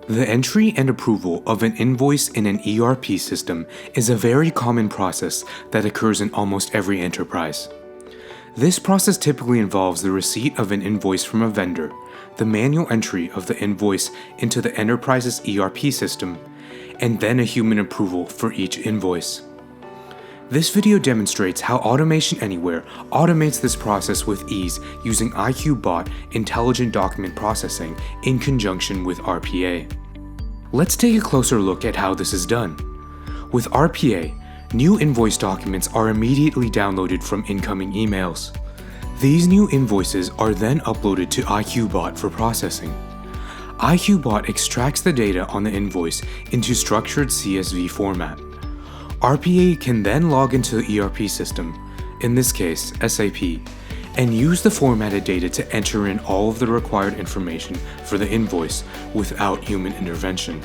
The entry and approval of an invoice in an ERP system is a very common process that occurs in almost every enterprise. This process typically involves the receipt of an invoice from a vendor, the manual entry of the invoice into the enterprise's ERP system, and then a human approval for each invoice. This video demonstrates how Automation Anywhere automates this process with ease using IQBot intelligent document processing in conjunction with RPA. Let's take a closer look at how this is done. With RPA, new invoice documents are immediately downloaded from incoming emails. These new invoices are then uploaded to IQBot for processing. IQBot extracts the data on the invoice into structured CSV format. RPA can then log into the ERP system, in this case SAP, and use the formatted data to enter in all of the required information for the invoice without human intervention.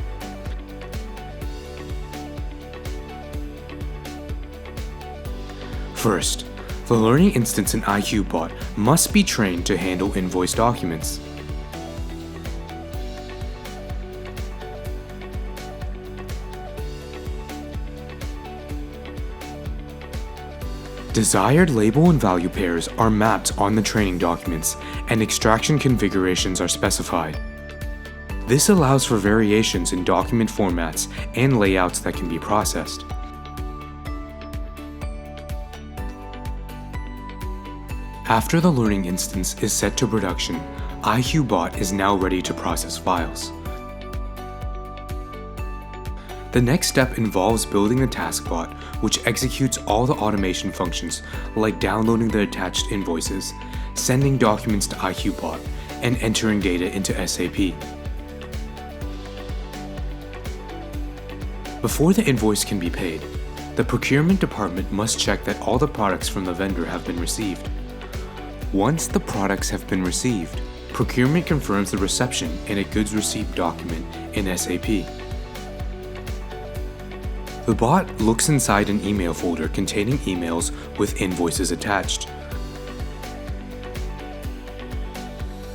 First, the learning instance in IQBot must be trained to handle invoice documents. Desired label and value pairs are mapped on the training documents, and extraction configurations are specified. This allows for variations in document formats and layouts that can be processed. After the learning instance is set to production, IQBot is now ready to process files. The next step involves building the taskbot, which executes all the automation functions like downloading the attached invoices, sending documents to IQBot, and entering data into SAP. Before the invoice can be paid, the procurement department must check that all the products from the vendor have been received. Once the products have been received, procurement confirms the reception in a goods receipt document in SAP. The bot looks inside an email folder containing emails with invoices attached.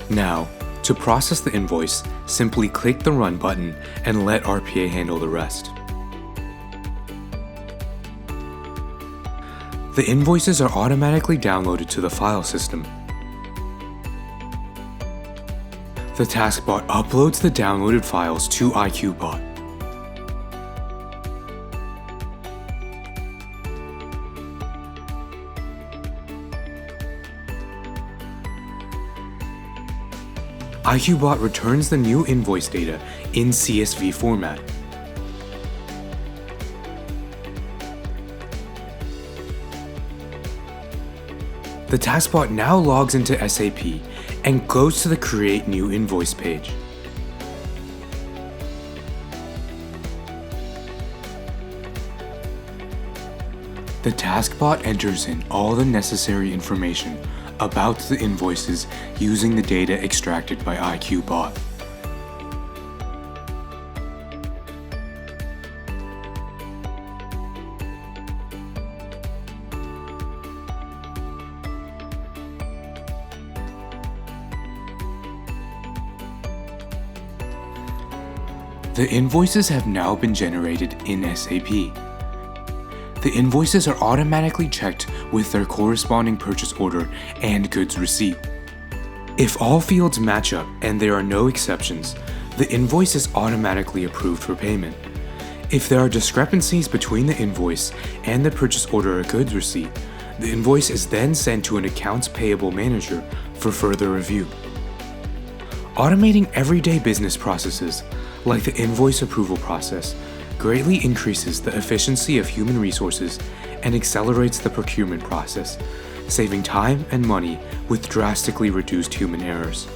Now, to process the invoice, simply click the Run button and let RPA handle the rest. The invoices are automatically downloaded to the file system. The taskbot uploads the downloaded files to IQBot. IQBot returns the new invoice data in CSV format. The taskbot now logs into SAP and goes to the Create New Invoice page. The taskbot enters in all the necessary information about the invoices using the data extracted by IQBot. The invoices have now been generated in SAP. The invoices are automatically checked with their corresponding purchase order and goods receipt. If all fields match up and there are no exceptions, the invoice is automatically approved for payment. If there are discrepancies between the invoice and the purchase order or goods receipt, the invoice is then sent to an accounts payable manager for further review. Automating everyday business processes, like the invoice approval process, greatly increases the efficiency of human resources and accelerates the procurement process, saving time and money with drastically reduced human errors.